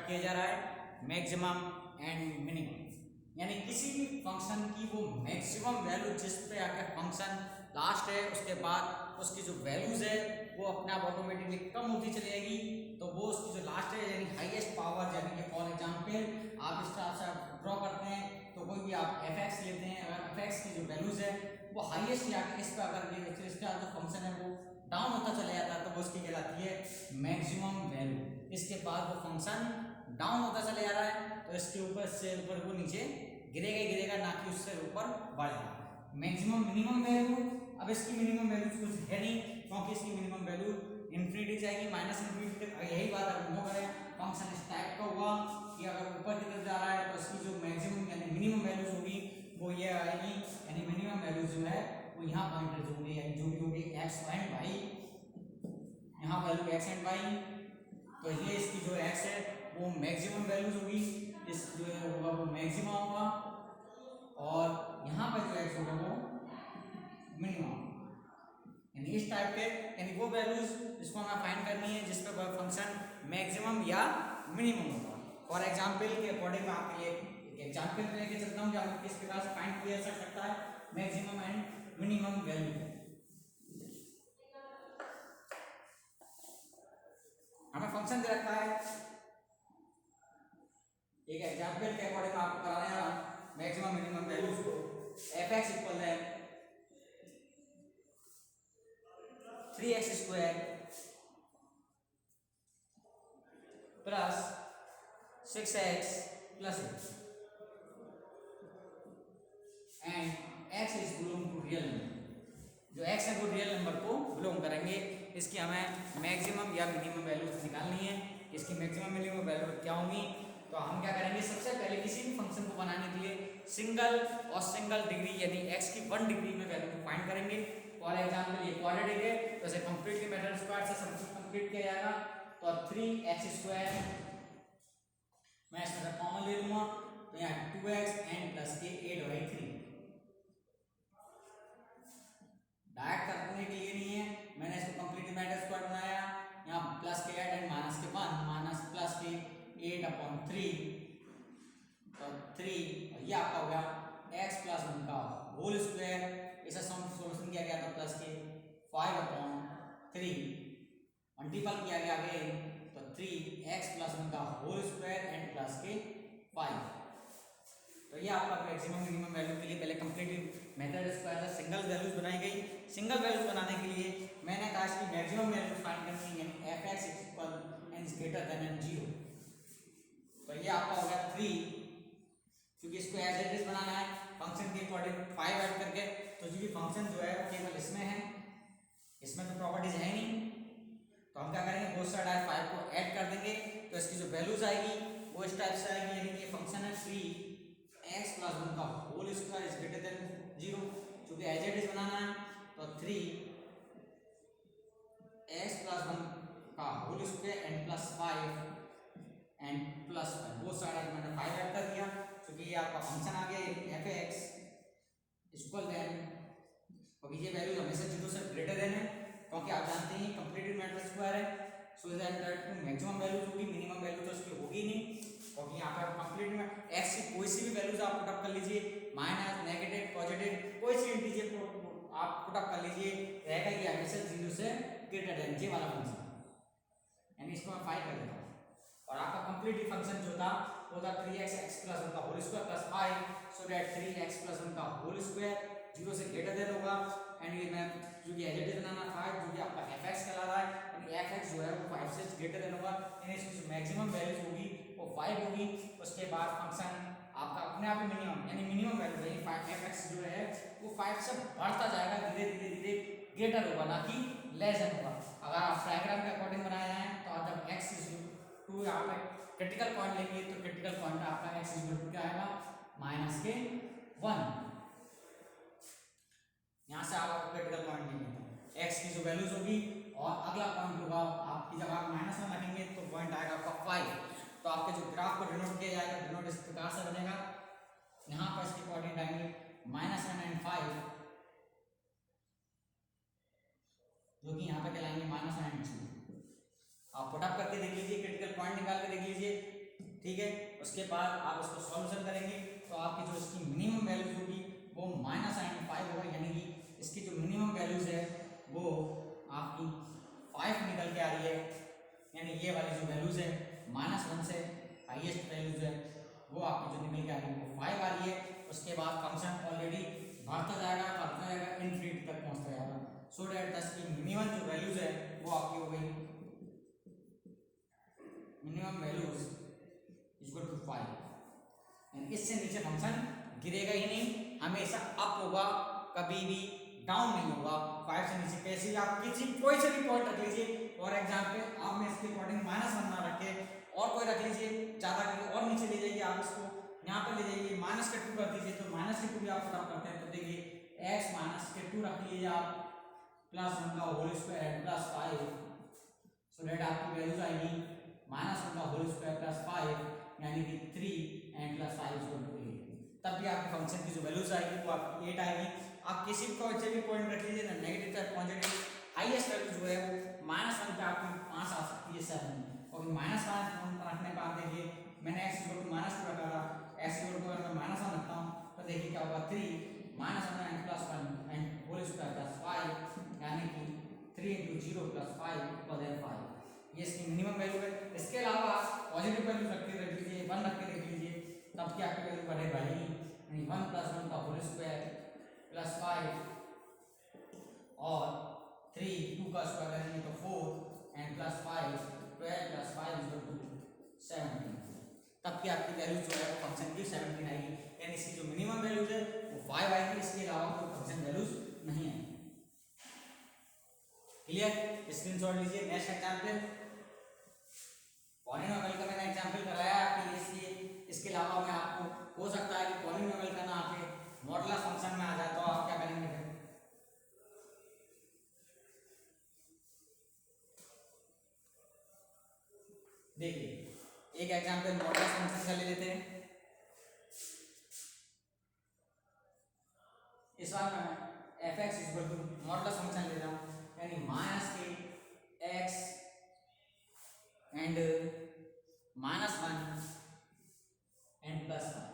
किया जा रहा है मैक्सिमम एंड मिनिमम, यानी किसी भी फंक्शन की वो मैक्सिमम वैल्यू जिस पे आकर फंक्शन लास्ट है उसके बाद उसकी जो वैल्यूज है वो अपने आप ऑटोमेटिकली कम होती चली जाएगी, तो वो उसकी जो लास्ट है यानी हाईएस्ट पावर, यानी कि फॉर एग्जांपल आप इस तरह से ड्रॉ करते हैं तो कोई भी आप एफ लेते हैं, अगर एफ की जो वैल्यूज है वो हाईएस्ट या इस पर अगर इसका जो फंक्शन है वो डाउन होता चला जाता है तो वो उसकी कहलाती है मैक्सिमम वैल्यू। इसके बाद वो फंक्शन डाउन होता चला जा रहा है तो इसके ऊपर से ऊपर वो नीचे गिरेगा ही गिरेगा, ना कि उससे ऊपर बढ़ेगा। मैक्सिमम मिनिमम वैल्यू, अब इसकी मिनिमम वैल्यू कुछ है नहीं क्योंकि इसकी मिनिमम वैल्यू इन्फिनिटी जाएगी, माइनस इन्फिनिटी तक। यही बात अगर नो करें फंक्शन इस टाइप का हुआ कि अगर ऊपर की तरफ जा रहा है तो इसकी जो मैक्सिमम यानी मिनिमम वैल्यूज होगी वो ये आएगी, यानी मिनिमम वैल्यूज जो है वो यहाँ पॉइंटेड होंगे, यानी जो भी होगी एक्स एंड वाई, यहाँ वैल्यू एक्स एंड वाई, तो ये इसकी जो एक्स है वो मैक्सिमम वैल्यूज होगी, इस जो है होगा वो मैक्सिमम होगा, और यहाँ पर जो एक्स होगा वो मिनिमम, यानी इस टाइप के, यानी वो वैल्यूज जिसको हमें फाइंड करनी है जिस पर फंक्शन मैक्सिमम या मिनिमम होगा। फॉर एग्जांपल के अकॉर्डिंग मैं आपके लिए एग्जांपल लेके चलता हूँ कि आपको किस प्रकार से फाइंड किया जा सकता है मैक्सिमम एंड मिनिमम वैल्यू। हमें फंक्शन दे रखा है, एक एग्जांपल के अकॉर्डिंग आपको करा रहे हैं मैक्सिमम मिनिमम वैल्यूज को। f(x) इक्वल है 3x square plus 6x plus 8 and x is belong to real number, जो x है वो रियल नंबर को बिलोंग करेंगे। इसकी हमें मैक्सिमम या मिनिमम वैल्यू निकालनी है, इसकी मैक्सिमम मिनिमम वैल्यू क्या होंगी, तो हम क्या करेंगे सबसे पहले किसी भी फंक्शन को बनाने के लिए सिंगल और सिंगल डिग्री यानी x की 1 डिग्री में वैल्यू को फाइंड करेंगे। फॉर एग्जांपल ये क्वाड्रेटिक है तो इसे कंप्लीट के मेथड स्क्वायर से सब कुछ कंप्लीट किया जाएगा, तो 3x स्क्वायर मैं इसमें कॉमन ले लूंगा तो यहाँ 2x एंड प्लस के 8y 3 डायरेक्ट करने के लिए नहीं है, मैंने इसको कंप्लीट मेथड स्क्वायर बनाया, यहाँ प्लस के 8 एंड माइनस के 1 माइनस प्लस के 8/3 तो 3 और ये आपका हो गया x प्लस 1 का होल स्क्वायर, इसे सॉल्यूशन किया गया था प्लस के 5/3 मल्टीपल किया गया आगे तो 3x प्लस 1 का होल स्क्वायर एंड प्लस के 5। तो ये आपका मैक्सिमम मिनिमम वैल्यू के लिए पहले कंप्लीट मेथड स्क्वायर से सिंगल वैल्यूज बनाई गई। सिंगल वैल्यूज बनाने के लिए मैंने कहा इसकी मैक्सिमम वैल्यू फाइंड करनी है f(x) equal and greater than 0, तो ये आपका हो गया 3, क्योंकि इसको एज इट इज बनाना है फंक्शन के अकॉर्डिंग 5 ऐड करके, तो जो भी फंक्शन जो है वो केवल इसमें है, इसमें तो प्रॉपर्टीज है नहीं, तो हम क्या करेंगे बोथ साइड 5 को ऐड कर देंगे तो इसकी जो वैल्यूज आएगी वो इस टाइप से आएगी, यानी कि फंक्शन है 3x प्लस 1 का whole square is greater than 0, क्योंकि एज इट इज बनाना है तो 3x प्लस 1 का whole square and plus 5 and plus both side मैंने 5 ऐड कर दिया, क्योंकि ये आपका फंक्शन आ गया f(x) इक्वल देन, क्योंकि ये वैल्यू हमेशा 0 से ग्रेटर देन है, क्योंकि आप जानते हैं कंप्लीटेड मैट्रिक्स स्क्वायर है, सो दैट मैक्सिमम वैल्यू होगी, मिनिमम वैल्यू तो इसकी होगी नहीं, क्योंकि यहाँ पर कंप्लीट में x की कोई सी भी वैल्यूज आप पुट अप कर लीजिए, माइनस नेगेटिव पॉजिटिव कोई सी इंटीजर आप पुट अप कर लीजिए, रहेगा कि हमेशा 0 से ग्रेटर देन ये वाला फंक्शन, यानी इसको मैं 5 कर देता हूँ, और आपका कंप्लीट फंक्शन जो था वो था 3x प्लस 1 का whole square plus 5, so that 3x plus 1 का होल स्क्वायर 0 से ग्रेटर देन होगा, एंड ये मैं जो कि एज इट इज बनाना 5 जो कि आपका f(x) कहला रहा है, यानी f(x) जो है वो 5 से ग्रेटर देन होगा, यानी इसकी जो मैक्सिमम वैल्यूज होगी वो 5 होगी, उसके बाद फंक्शन आपका अपने आप ही मिनिमम यानी मिनिमम वैल्यू यानी 5 f(x) जो है वो 5 से बढ़ता जाएगा, धीरे धीरे धीरे ग्रेटर होगा ना कि लेस देन होगा। अगर आप डायग्राम के अकॉर्डिंग बनाया है तो जब x टू यहाँ पे क्रिटिकल पॉइंट लेंगे तो क्रिटिकल पॉइंट आपका x क्या आएगा माइनस के 1, यहाँ से आप क्रिटिकल पॉइंट लेंगे x की जो वैल्यूज होगी, और अगला पॉइंट होगा आपकी जब आप माइनस में रखेंगे तो पॉइंट आएगा आपका 5, तो आपके जो ग्राफ को डिनोट किया जाएगा डिनोट इस प्रकार से बनेगा, यहाँ पर इसकी कोऑर्डिनेट आएंगे -1 एंड 5, जो कि यहाँ पे कहलाएंगे -1 एंड 2। आप पुट अप करके देख लीजिए, क्रिटिकल पॉइंट निकाल के देख लीजिए, ठीक है। उसके बाद आप इसको सॉल्यूशन करेंगे तो आपकी जो इसकी मिनिमम वैल्यूज होगी वो -5 होगा, यानी कि इसकी जो मिनिमम वैल्यूज है वो आपकी 5 निकल के आ रही है, यानी ये वाली जो वैल्यूज है -1 से हाईएस्ट वैल्यूज है वो आपकी जो निकल के आ रही है वो 5 आ रही है। उसके बाद फंक्शन ऑलरेडी बढ़ता जाएगा इनफिनिटी तक पहुंचता जाएगा, सो दैट दस की मिनिमम जो वैल्यूज है वो आपकी हो गई मिनिमम वैल्यूज इक्वल टू 5। इससे नीचे फंक्शन गिरेगा ही नहीं, हमेशा अप होगा, कभी भी डाउन नहीं होगा। 5 से नीचे कैसे भी आप किसी कोई से भी पॉइंट रख लीजिए, फॉर एग्जांपल आप में इसके अकॉर्डिंग -1 ना रखे और कोई रख लीजिए ज्यादा करके और नीचे ले जाइए, आप इसको यहाँ पर ले जाइए -2 कर दीजिए, तो -2 भी आप पता करते हैं तो देखिए x -2 रख लीजिए आप +1 का होल स्क्वायर +5, सो दैट आपकी वैल्यूज आएगी -1 का होल स्क्वायर +5 यानी कि 3 and +5 = 8। तब भी आपके फंक्शन की जो वैल्यूज आएगी वो आपकी 8 आएगी। आप किसी भी पॉइंट रख लीजिए ना, नेगेटिव तक पॉजिटिव, हाईएस्ट वैल्यू जो है वो -1 पे आपकी 5 आ सकती है 7, और -5 रखने पर आप देखिए मैंने x = -2 रखा था, x = अगर मैं -1 रखता हूँ तो देखिए क्या होगा 3 -1 and +1 and होल स्क्वायर +5 यानी कि 3 × 0 + 5 = 5, ये इसकी मिनिमम वैल्यू है। इसके अलावा पॉजिटिव वैल्यू रख लीजिए 1 रख के देख लीजिए, तब की आपकी वैल्यू बढ़े बढ़ेगी, यानी 1 + 1 का होल स्क्वायर +5 और 3 2 का स्क्वायर करेंगे तो 4 and +5 12 + 5 = 17, तब की आपकी वैल्यू जो है वो फंक्शन की 17 आएगी, यानी इसकी जो मिनिमम वैल्यूज है वो 5 आएगी, इसके अलावा कोई फंक्शन वैल्यूज नहीं आएगी। क्लियर, स्क्रीनशॉट लीजिए। नेक्स्ट एग्जांपल पॉलिनोमियल का मैंने एग्जांपल कराया आपके लिए, इसके अलावा मैं आपको हो सकता है कि पॉलिनोमियल का ना आपके मॉडुलस फंक्शन में आ जाए तो आप क्या करेंगे फिर, देखिए एक एग्जांपल मॉडुलस फंक्शन का ले लेते हैं। इस बार मैं f(x) = मॉडुलस फंक्शन ले रहा हूँ, यानी -x and -1 and +1,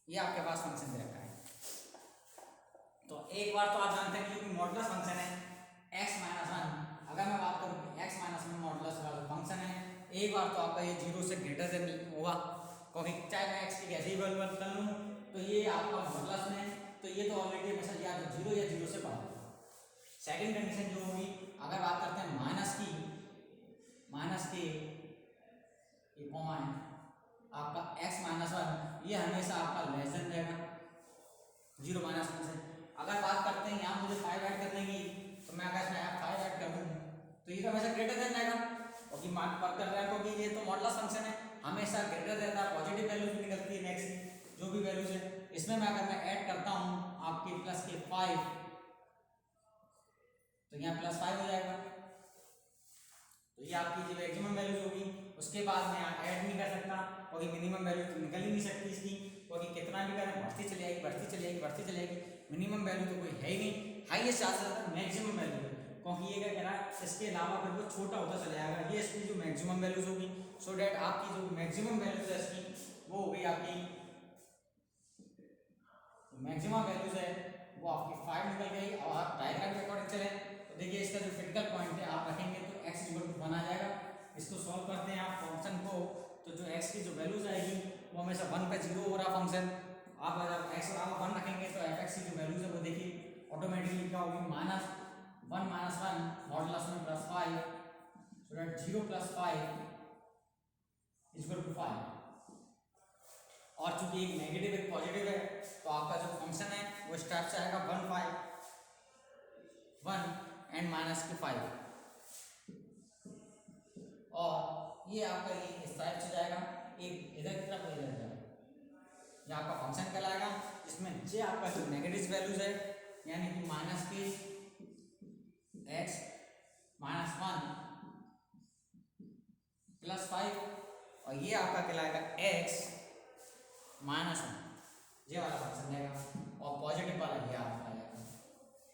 ये आपके पास फंक्शन दे रखा है। तो एक बार तो आप जानते हैं क्योंकि मॉडुलस फंक्शन है x-1, अगर मैं बात करूँ कि x-1 मॉडुलस का जो फंक्शन है, एक बार तो आपका ये 0 से ग्रेटर देन होगा, क्योंकि चाहे मैं x की कैसे ही वैल्यू कर लूँ तो ये आपका मॉडुलस में, तो ये तो ऑलरेडी हमेशा या तो 0 या 0 से बड़ा होगा। सेकंड कंडीशन जो होगी, अगर बात करते हैं माइनस की ये कॉमा है आपका x-1, ये हमेशा आपका लेस देन रहेगा 0 -1 से। अगर बात करते हैं यहाँ मुझे 5 ऐड करने की, तो मैं अगर इसमें 5 ऐड कर दूँ तो ये तो हमेशा ग्रेटर देन रहेगा, क्योंकि मान पर कर रहा है, क्योंकि ये तो मॉडुलस फंक्शन है, हमेशा ग्रेटर रहता है, पॉजिटिव वैल्यूज भी निकलती है नेक्स्ट की जो भी वैल्यूज है। इसमें मैं अगर मैं ऐड करता हूँ आपके प्लस के 5 तो यहाँ +5 हो जाएगा, तो ये आपकी जो मैक्सिमम वैल्यूज होगी। उसके बाद मैं यहाँ ऐड नहीं कर सकता क्योंकि मिनिमम वैल्यू तो निकल ही नहीं सकती इसकी, क्योंकि कितना भी करें बढ़ती चली जाएगी, मिनिमम वैल्यू तो कोई है ही नहीं, हाईएस्ट आ सकता है मैक्सिमम वैल्यू है, क्योंकि ये क्या कह रहा है इसके अलावा फिर वो छोटा होता चला जाएगा, ये इसकी जो मैक्सिमम वैल्यूज होगी, सो डैट आपकी जो मैक्सिमम वैल्यूज है इसकी वो हो गई आपकी मैक्सिमम वैल्यूज है वो आपकी 5 निकल गई। और आप डायग्राम के अकॉर्डिंग चले तो देखिए इसका जो क्रिटिकल पॉइंट है आप रखेंगे तो x = 1 आ जाएगा। इसको सॉल्व करते हैं आप फंक्शन को, तो जो x की जो वैल्यूज आएगी वो हमेशा 1 पे 0 हो रहा फंक्शन, आप अगर x बराबर 1 रखेंगे तो f(x) की जो वैल्यूज है वो देखिए ऑटोमेटिकली क्या होगी -1 -1 मॉडुलस में +5, सो दैट 0 + 5 = 5, और चूंकि एक नेगेटिव एक पॉजिटिव है तो आपका जो फंक्शन है वो इस टाइप से आएगा 1 5 1 and -5, और ये आपका ये इस टाइप से जाएगा, एक इधर की तरफ इधर जाएगा, ये आपका फंक्शन कहलाएगा, जिसमें जे आपका जो नेगेटिव वैल्यूज है यानी कि -x -1 +5, और ये आपका कहलाएगा x -1, ये वाला फंक्शन रहेगा, और पॉजिटिव वाला ये आपका आएगा।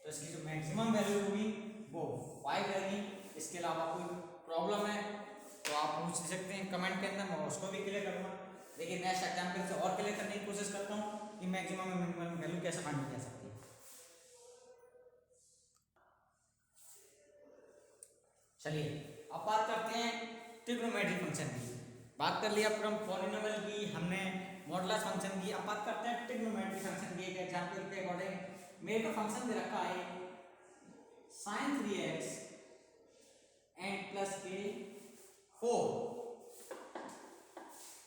तो इसकी जो मैक्सिमम वैल्यू होगी वो 5 रहेगी। इसके अलावा कोई प्रॉब्लम है तो आप पूछ सकते हैं कमेंट के अंदर, मैं उसको भी क्लियर करूँगा। लेकिन नेक्स्ट एग्जाम्पल से और क्लियर करने की कोशिश करता हूँ कि मैक्सिमम और मिनिमम वैल्यू कैसे फाइंड की जा सकती है। चलिए अब बात करते हैं ट्रिग्नोमेट्रिक फंक्शन की। बात कर लिया पूरा पॉलिनोमियल की, हमने मॉडुलस फंक्शन की। अब बात करते हैं ट्रिग्नोमेट्रिक फंक्शन की। एक एग्जांपल के अकॉर्डिंग मेरे को फंक्शन दे रखा है sin 3x एंड प्लस के 4।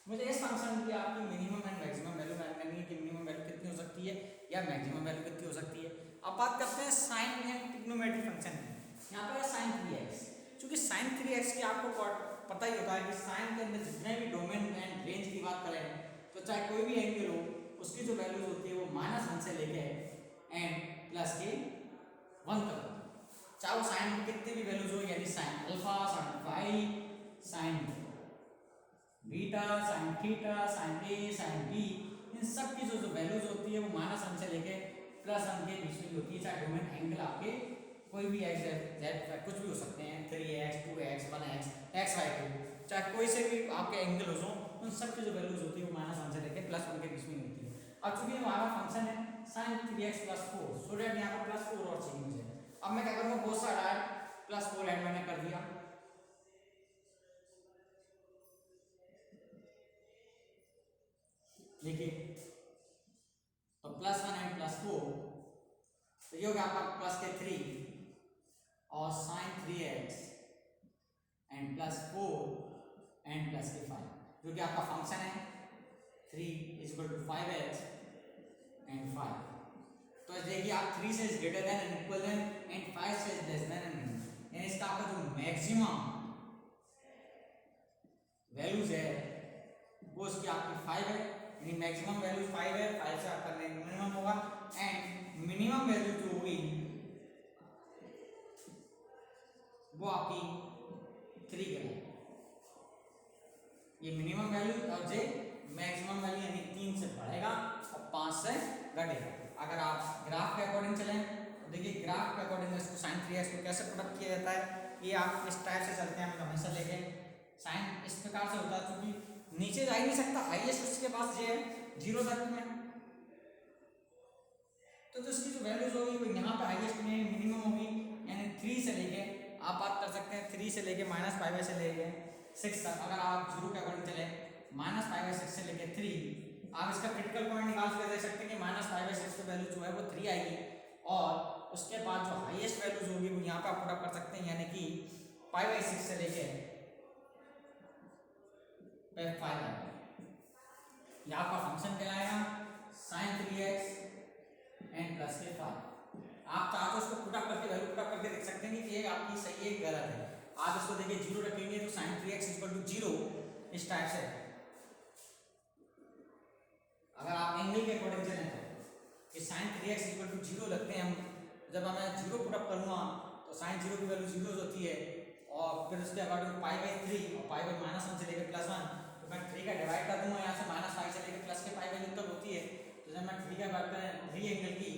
मुझे इस फंक्शन की आपकी minimum and maximum value find करनी है कि मिनिमम वैल्यू कितनी हो सकती है या मैक्सिमम वैल्यू कितनी हो सकती है। अब बात करते हैं साइन एंड ट्रिग्नोमेट्रिक फंक्शन की। यहाँ पर है sin 3x। क्योंकि sin 3x की आपको पता ही होता है कि साइन के अंदर जितने भी डोमेन एंड रेंज की बात करें तो चाहे कोई भी एंगल हो उसकी जो वैल्यूज होती है वो -1 से लेके एंड प्लस के 1 तक, चाहे वो साइन की कितनी भी वैल्यूज हो, यानी sine alpha, sine phi, sine beta, sine theta, sine A, sine B, इन सब की जो वैल्यूज होती है वो -1 से लेके +1 के बीच में होती है। चाहे डोमेन एंगल आपके कोई भी x z कुछ भी हो सकते हैं, 3x 2x 1x x y 2, चाहे कोई से भी आपके एंगल हो, उन सब की जो वैल्यूज होती है वो -1 से लेके +1 के बीच में होती है। अब चूंकि हमारा फंक्शन है sin 3x + 4, सो दैट यहाँ पर +4 और चाहिए मुझे। अब मैं क्या करूँगा, बोथ साइड ऐड +4 ऐड मैंने कर दिया। देखिए तो +1 एंड +4 तो ये हो गया आपका प्लस के 3 और sin 3x and +4 and plus के 5, जो कि आपका फंक्शन है 3 = 5x एंड 5। तो देखिए आप 3 से greater than and equal than and 5 से लेस देन एंड, यानी इसका आपका जो मैक्सिमम वैल्यूज है वो इसकी आपकी 5 है, यानी मैक्सिमम वैल्यू 5 है, 5 से आपका मिनिमम होगा एंड मिनिमम वैल्यू जो होगी वो आपकी 3 कहलाएगी। ये मिनिमम वैल्यू और जे मैक्सिमम वैल्यू, यानी 3 से बढ़ेगा और 5 से घटेगा। अगर आप ग्राफ के अकॉर्डिंग चलें तो देखिए ग्राफ के अकॉर्डिंग इसको sin 3x को कैसे प्रोडक्ट किया जाता है, ये आप इस टाइप से चलते हैं, हम हमेशा लेके साइन इस प्रकार से होता है क्योंकि नीचे जा ही नहीं सकता, हाईएस्ट उसके पास ये है 0 तक में, तो इसकी जो वैल्यूज होगी वो यहाँ पे हाईएस्ट में मिनिमम होगी, यानी 3 से लेके आप बात कर सकते हैं 3 से लेके -5 से लेके 6 तक। अगर आप 0 के अकॉर्डिंग चले -5/6 से लेके 3, आप इसका क्रिटिकल पॉइंट निकाल के देख सकते हैं कि -5/6 की वैल्यू जो है वो 3 आएगी और उसके बाद जो हाईएस्ट वैल्यूज होगी वो यहाँ पे आप पुट कर सकते हैं, यानी कि 5/6 से लेके 5 आएगा। ये आपका फंक्शन कहलाएगा sin 3x एंड प्लस के 5। आप चाहो तो इसको पुट करके वैल्यू पुट करके देख सकते हैं कि एक आपकी सही है एक गलत है। आप इसको देखिए 0 रखेंगे तो sin 3x = 0 इस टाइप से, अगर आप एंगल के अकॉर्डिंग चलें तो कि sin 3x = 0 लगते हैं हम, जब मैं 0 पुट अप करूँगा तो sin 0 की वैल्यू 0 होती है और फिर उसके अकॉर्डिंग π/3 और π/-1 से लेकर +1, तो मैं 3 का डिवाइड कर दूंगा यहाँ से -5 से लेकर प्लस के 5 वैल्यू तक होती है। तो जब मैं 3 का बात करें 3 एंगल की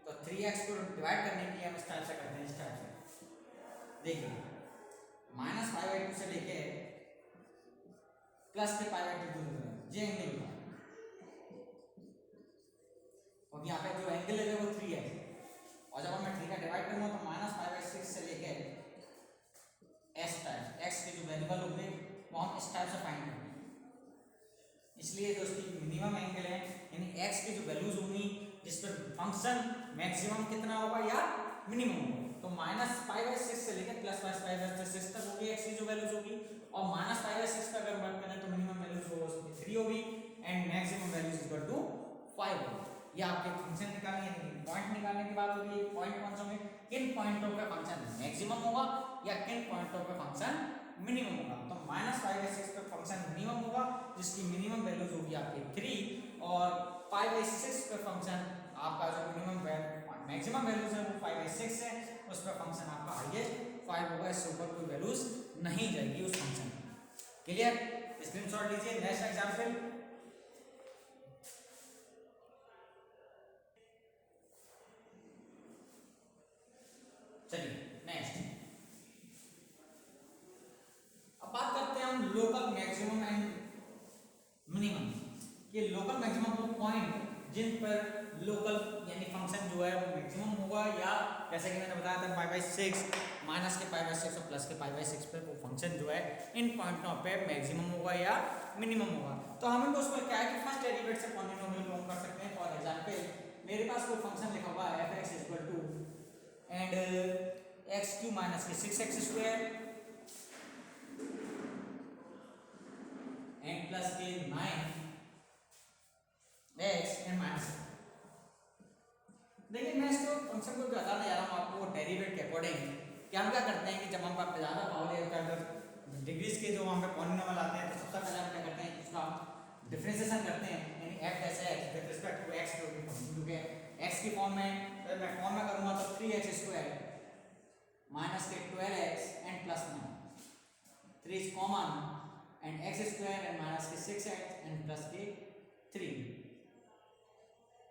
तो 3x को डिवाइड करने के लिए हम इस टाइप से करते हैं, इस टाइप से देखिए -5/2 से लेके प्लस के π/2 दूर ये एंगल होगा, और यहाँ पे जो एंगल है वो 3 है, और जब मैं 3 का डिवाइड करूँगा तो -5/6 से लेके s टाइप x के जो वेरिएबल होंगे वो हम इस टाइप से फाइंड करेंगे। इसलिए जो इसकी मिनिमम एंगल है यानी x की जो वैल्यूज होंगी जिस पर फंक्शन मैक्सिमम कितना होगा या मिनिमम होगा, तो -5/6 से लेकर +5/6 तक होगी x की जो वैल्यूज होगी, और -5/6 का अगर बात करें तो मिनिमम वैल्यूज होगा उसकी 3 होगी एंड मैक्सिमम वैल्यूज = 5 होगी। ये आपके फंक्शन निकालने यानी पॉइंट निकालने की बात हो रही है। पॉइंट कौन सा होंगे, किन पॉइंटों पे फंक्शन मैक्सिमम होगा या किन पॉइंटों पे फंक्शन मिनिमम होगा। तो -5/6 पे फंक्शन मिनिमम होगा जिसकी मिनिमम वैल्यूज होगी आपकी 3, और 5/6 पे फंक्शन आपका जो मिनिमम मैक्सिमम वैल्यूज है वो 5/6 है, उस पर फंक्शन आपका हाईएस्ट 5 होगा, इससे ऊपर कोई वैल्यूज नहीं जाएगी उस फंक्शन में। क्लियर, स्क्रीनशॉट लीजिए। नेक्स्ट एग्जांपल, चलिए नेक्स्ट अब बात करते हैं हम कि लोकल मैक्सिमम वो पॉइंट जिन पर लोकल यानी फंक्शन जो है वो मैक्सिमम होगा, या जैसे कि मैंने बताया था पाई बाई 6 माइनस के पाई बाई 6 और प्लस के पाई बाई 6 पे वो फंक्शन जो है इन पॉइंटों पे मैक्सिमम होगा या मिनिमम होगा। तो हमें तो उसमें क्या है कि फर्स्ट डेरिवेटिव से पॉलिनोमियल को हम कर सकते हैं। फॉर एग्जांपल मेरे पास कोई फंक्शन लिखा हुआ है f(x) equal to and x cube minus के 6x स्क्वायर एंड प्लस के 9x एंड माइनस। देखिए मैं इसको फंक्शन को बताने जा रहा हूँ आपको डेरिवेट के अकॉर्डिंग कि हम क्या करते हैं कि जब हम पे ज़्यादा पावर या अगर डिग्रीज के जो हम पे पॉलिनोमियल आते हैं तो सबसे पहले हम क्या करते हैं उसका डिफरेंशिएशन करते हैं, यानी f dash x with respect to x क्योंकि x की फॉर्म में अगर मैं फॉर्म में करूँगा तो 3x स्क्वायर माइनस के 12x and plus 9 3 is common and x square and minus के 6x एंड प्लस के 3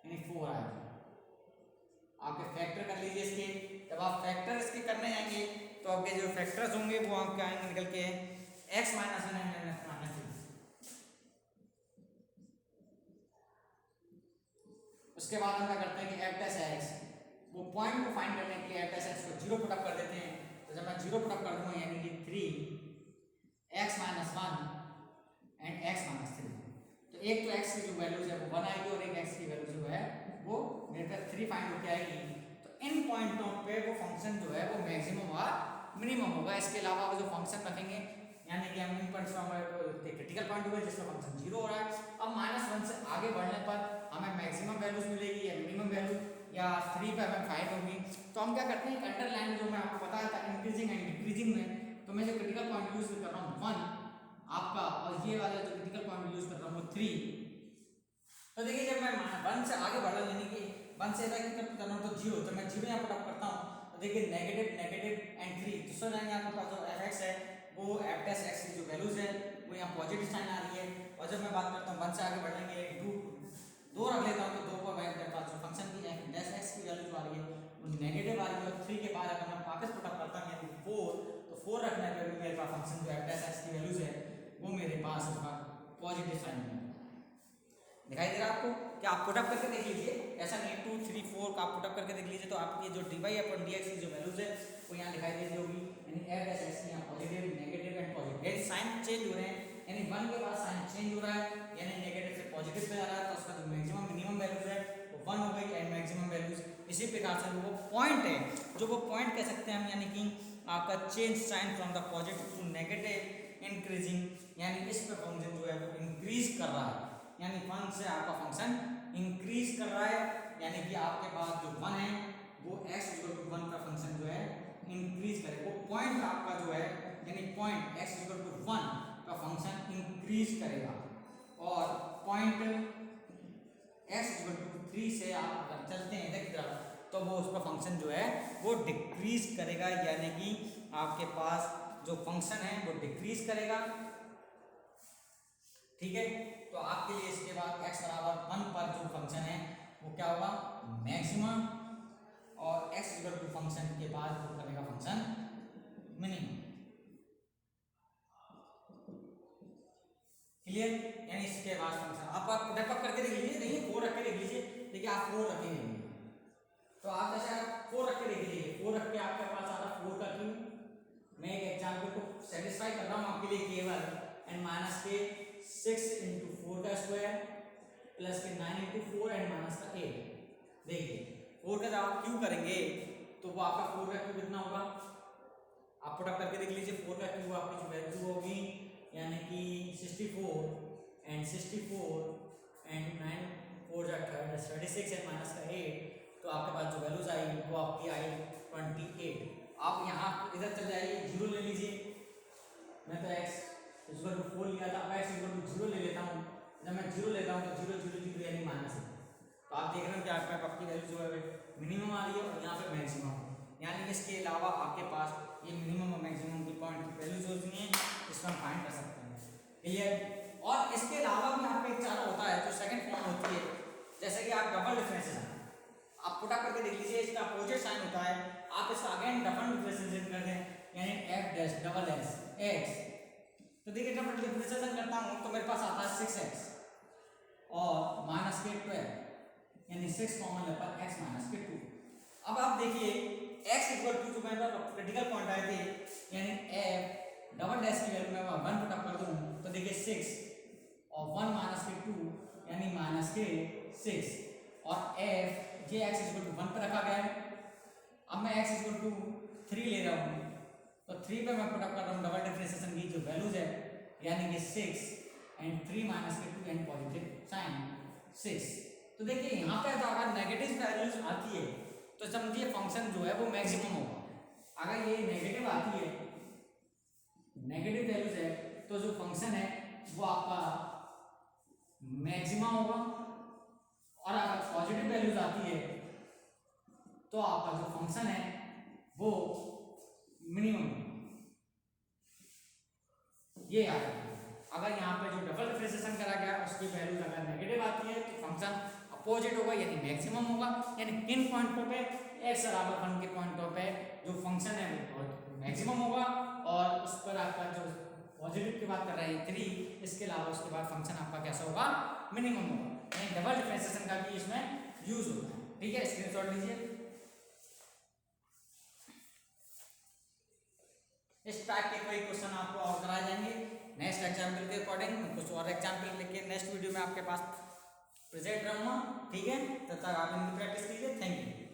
यानी 4 आएगा। आपके फैक्टर कर लीजिए इसके, जब आप फैक्टर इसके करने जाएंगे तो आपके जो फैक्टर्स होंगे वो आपके आएंगे निकल के x minus 1 and x minus 2। उसके बाद हम क्या करते हैं कि f डैश x वो पॉइंट को फाइंड करने के लिए f डैश x को 0 पुट अप कर देते हैं। तो जब मैं 0 पुट अप कर दूंगा यानी कि 3x minus 1 and x minus 3, तो एक तो x की जो वैल्यूज है वो 1 आएगी और एक x की वैल्यू जो है वो मेरे पास 3 फाइंड होके आएगी। तो इन पॉइंटों पे वो फंक्शन जो है वो मैक्सिमम और मिनिमम होगा। इसके अलावा वो जो फंक्शन रखेंगे यानी कि हम इन पॉइंट्स पे हमारे क्रिटिकल पॉइंट होगा जिसमें फंक्शन 0 हो रहा है। अब -1 से आगे बढ़ने पर हमें मैक्सिमम वैल्यूज मिलेगी या मिनिमम वैल्यू या 3 पे हमें 5 होगी। तो हम क्या करते हैं अंडरलाइन जो मैं आपको बताया था इंक्रीजिंग एंड डिक्रीजिंग में, तो मैं जो क्रिटिकल पॉइंट यूज कर रहा हूँ 1 आपका, और ये वाला जो क्रिटिकल पॉइंट यूज कर रहा हूँ 3। तो देखिए जब मैं 1 से आगे बढ़ा यानी कि 1 से इधर की तरफ करना हो तो 0, तो मैं 0 यहाँ पुट अप करता हूँ तो देखिए नेगेटिव एंड 3 तो सो जाएंगे आपके पास जो fx है वो f डैश x की जो वैल्यूज है वो यहाँ पॉजिटिव साइन आ रही है। और जब मैं बात करता हूँ 1 से आगे बढ़ेंगे 2 रख लेता हूँ तो 2 पर मेरे पास जो फंक्शन की f डैश x की वैल्यू जो आ रही है वो नेगेटिव आ रही है। और 3 के बाद अगर मैं वापस पुट अप करता हूँ यानी 4, तो 4 रखने पर भी मेरे पास फंक्शन जो f डैश x की वैल्यूज है वो मेरे पास उसका पॉजिटिव साइन है। दिखाई दे रहा है आपको? क्या आप पुट अप करके देख लीजिए, ऐसा नहीं 2 3 4 का आप पुट अप करके देख लीजिए तो आपकी जो dy/dx की जो वैल्यूज है वो यहाँ दिखाई दे रही होगी, यानी f डैश x यहाँ पॉजिटिव नेगेटिव एंड पॉजिटिव, यानी साइन चेंज हो रहे हैं, यानी 1 के बाद साइन चेंज हो रहा है यानी नेगेटिव से पॉजिटिव पे जा रहा है। तो उसका जो मैक्सिमम मिनिमम वैल्यूज है वो 1 हो गई एंड मैक्सिमम वैल्यूज। इसी प्रकार से वो पॉइंट है जो वो पॉइंट कह सकते हैं हम, यानी कि आपका change sign from the positive to negative increasing, यानी इस पे फंक्शन जो है वो इंक्रीज कर रहा है, यानी 1 से आपका फंक्शन इंक्रीज कर रहा है, यानी कि आपके पास जो 1 है वो x इक्वल टू 1 का फंक्शन जो है इंक्रीज करेगा। वो पॉइंट आपका जो है यानी पॉइंट x इक्वल टू 1 का फंक्शन इंक्रीज करेगा, और पॉइंट x इक्वल टू 3 से आप अगर चलते हैं इधर की तरफ तो वो उसका फंक्शन जो है वो डिक्रीज करेगा, यानी कि आपके पास जो फंक्शन है वो डिक्रीज करेगा। ठीक है, तो आपके लिए इसके बाद x बराबर 1 पर जो फंक्शन है वो क्या होगा मैक्सिमम, और x इक्वल टू फंक्शन के बाद वो करेगा फंक्शन मिनिमम। क्लियर? यानी इसके बाद फंक्शन आप पुट अप करके देख लीजिए, देखिए 4 रख के देख लीजिए, देखिए आप 4 रखेंगे तो आप जैसे आप 4 रख के देख लीजिए, 4 रख के आपके पास आ रहा 4 का क्यूब। मैं एक एग्जांपल को सेटिस्फाई कर रहा हूँ आपके लिए केवल, एंड माइनस के 6 इंटू 4 का स्क्वायर प्लस के 9 इंटू 4 एंड माइनस का 8। देखिए 4 का जब आप क्यूब करेंगे तो वो आपका 4 का क्यूब कितना होगा, आप पुट अप करके देख लीजिए। 4 का क्यूब आपकी जो वैल्यू होगी यानी कि 64 एंड 64 एंड 9 4 जा 36 एंड माइनस का 8, तो आपके पास जो वैल्यूज आई वो आपकी आई 28। आप यहाँ इधर चल जाइए 0 ले लीजिए, मैं तो x इक्वल टू 4 लिया था, अब x इक्वल टू 0 ले लेता हूँ। जब मैं 0 लेता हूँ तो 0 0 0 यानी माइनस है, तो आप देख रहे हो कि आपकी वैल्यू जो है मिनिमम आ रही है और यहाँ पे मैक्सिमम, यानी इसके अलावा आपके पास ये मिनिमम और मैक्सिमम की पॉइंट की वैल्यूज होती हैं, इसको हम फाइंड कर सकते हैं। क्लियर? और इसके अलावा भी यहाँ पे एक चारा होता है जो सेकंड फॉर्म होती है, जैसे कि आप डबल डिफरेंशिएशन आप पुट अप करके देख लीजिए, इसका अपोजिट साइन होता है, आप इसका अगेन डबल डिफरेंशिएशन कर दें यानी f dash double s x, तो देखिए जब मैं डिफरेंशिएशन करता हूँ तो मेरे पास आता है 6x और माइनस के 12 यानी 6 कॉमन ले पर x माइनस के 2। अब आप देखिए x इक्वल टू जो मेरे पास क्रिटिकल पॉइंट आए थे यानी f डबल डैश की वैल्यू में 1 पुट अप कर दूं तो देखिए 6 और 1 माइनस के 2 यानी माइनस के 6 और f जे x इक्वल टू 1 पर रखा गया है। अब मैं x इक्वल टू 3 ले रहा हूँ तो 3 पे मैं पुट अप कर रहा हूँ डबल डिफरेंशिएशन की जो वैल्यूज है यानी कि 6 एंड 3 माइनस के 2 एंड पॉजिटिव साइन 6। तो देखिए यहाँ पे तो अगर नेगेटिव वैल्यूज आती है तो समझिए फंक्शन जो है वो मैक्सिमम होगा। अगर ये नेगेटिव आती है, नेगेटिव वैल्यूज है तो जो फंक्शन है वो आपका मैक्सिमम होगा और अगर पॉजिटिव वैल्यूज आती है तो आपका जो फंक्शन है वो मिनिमम ये याद रखना। अगर यहाँ पे जो डबल डिफरेंशिएशन करा गया उसकी वैल्यूज अगर नेगेटिव आती है तो फंक्शन अपोजिट होगा यानी मैक्सिमम होगा। यानी किन पॉइंटों पे x बराबर 1 के पॉइंटों पे जो फंक्शन है वो मैक्सिमम होगा और उस पर आपका जो पॉजिटिव की बात कर रहे हैं 3, इसके अलावा उसके बाद फंक्शन आपका कैसा होगा मिनिमम होगा। यानी डबल डिफरेंशिएशन का भी इसमें यूज होता है। ठीक है, स्क्रीनशॉट लीजिए। इस टाइप के कोई क्वेश्चन आपको और कराए जाएंगे नेक्स्ट एग्जाम्पल के अकॉर्डिंग। कुछ और एग्जाम्पल लेके नेक्स्ट वीडियो में आपके पास प्रेजेंट रहूँगा। ठीक है, तब तक आप इनकी प्रैक्टिस कीजिए। Thank you.